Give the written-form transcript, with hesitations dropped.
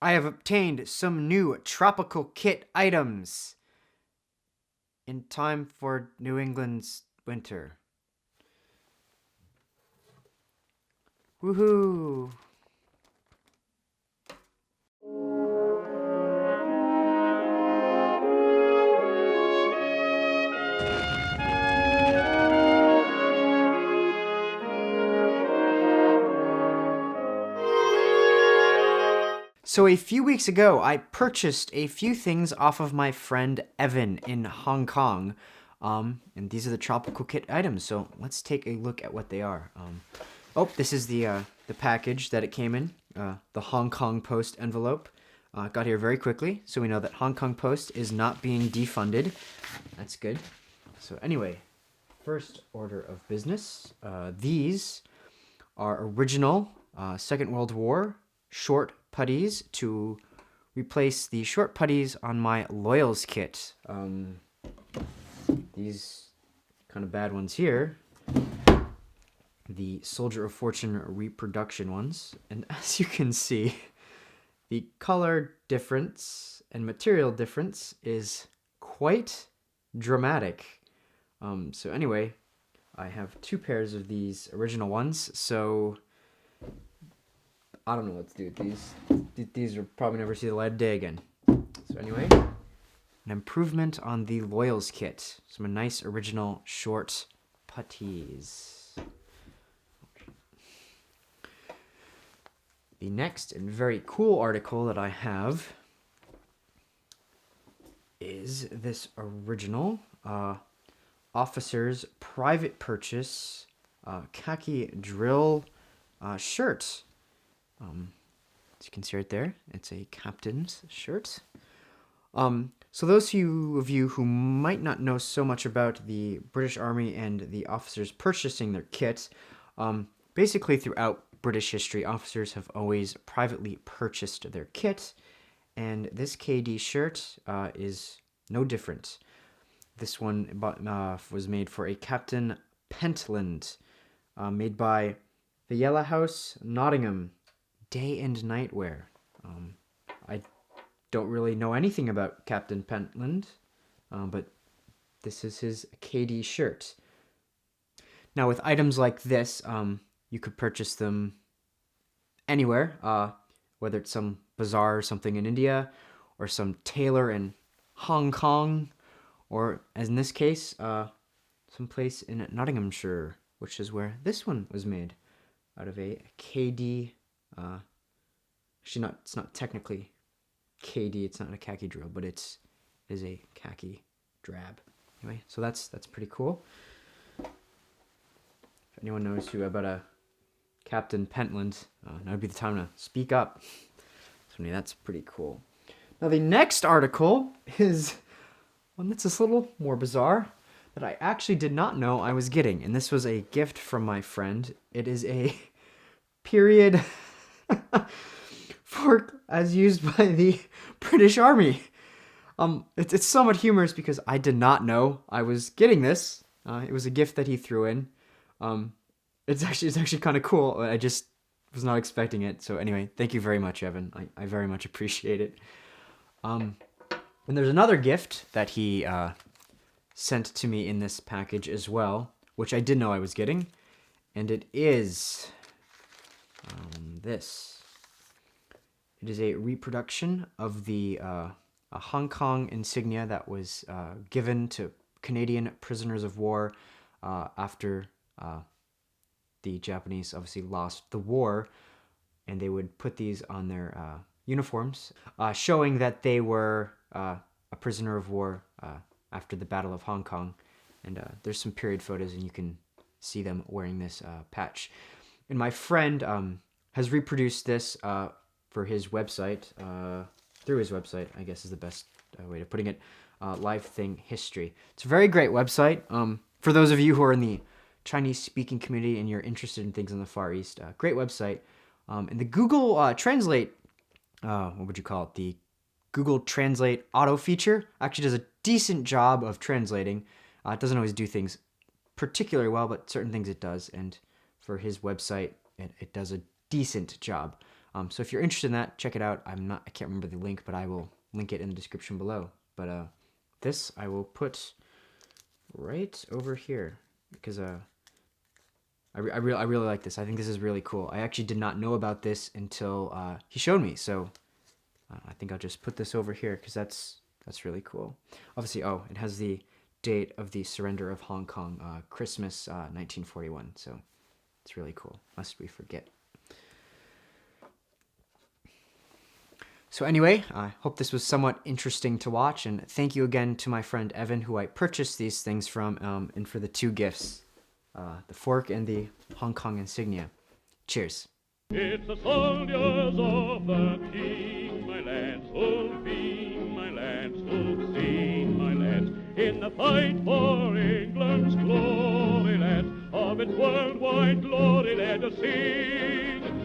I have obtained some new tropical kit items in time for New England's winter. Woohoo! So a few weeks ago, I purchased a few things off of my friend Evan in Hong Kong. And these are the tropical kit items. So let's take a look at what they are. This is the package that it came in, the Hong Kong Post envelope. Got here very quickly, so we know that Hong Kong Post is not being defunded. That's good. So anyway, first order of business. These are original Second World War short puttees to replace the short puttees on my Loyals kit. These kind of bad ones here, the Soldier of Fortune reproduction ones, and as you can see, the color difference and material difference is quite dramatic. So anyway, I have two pairs of these original ones, so I don't know what to do with these. These will probably never see the light of day again. So anyway, an improvement on the Loyals kit. Some nice original short puttees. The next and very cool article that I have is this original officer's private purchase khaki drill shirt. As you can see right there, it's a captain's shirt. So those of you who might not know so much about the British Army and the officers purchasing their kit, basically throughout British history, officers have always privately purchased their kit, and this KD shirt is no different. This one was made for a Captain Pentland, made by the Yellow House, Nottingham. Day and night wear. I don't really know anything about Captain Pentland, but this is his KD shirt. Now, with items like this, you could purchase them anywhere, whether it's some bazaar or something in India, or some tailor in Hong Kong, or as in this case, someplace in Nottinghamshire, which is where this one was made, out of a KD. It's not technically KD. It's not a khaki drill, but it is a khaki drab. Anyway, so that's pretty cool. If anyone knows about a Captain Pentland, now would be the time to speak up. So anyway, that's pretty cool. Now the next article is one that's a little more bizarre that I actually did not know I was getting, and this was a gift from my friend. It is a period fork as used by the British Army. It's somewhat humorous because I did not know I was getting this. It was a gift that he threw in. It's actually kind of cool. I just was not expecting it. So anyway, thank you very much, Evan. I very much appreciate it. And there's another gift that he sent to me in this package as well, which I did know I was getting, and it is this. It is a reproduction of the a Hong Kong insignia that was given to Canadian prisoners of war after the Japanese obviously lost the war, and they would put these on their uniforms, showing that they were a prisoner of war after the Battle of Hong Kong. And there's some period photos, and you can see them wearing this patch. And my friend has reproduced this for his website, through his website, I guess is the best way of putting it, Live Thing History. It's a very great website. For those of you who are in the Chinese-speaking community and you're interested in things in the Far East, great website. And the Google Translate, what would you call it? The Google Translate auto feature actually does a decent job of translating. It doesn't always do things particularly well, but certain things it does. And for his website, it does a decent job. So if you're interested in that, check it out. I can't remember the link, but I will link it in the description below. But this I will put right over here because I really like this. I think this is really cool. I actually did not know about this until he showed me. So I think I'll just put this over here because that's really cool. Obviously, it has the date of the surrender of Hong Kong, Christmas 1941. So it's really cool. Lest we forget. So anyway, I hope this was somewhat interesting to watch, and thank you again to my friend Evan, who I purchased these things from, and for the 2 gifts, the fork and the Hong Kong insignia. Cheers. It's the soldiers of the King, my lads, who'll be my lads, who've seen my lads in the fight for England's glory, lads, of its worldwide glory, let us sing.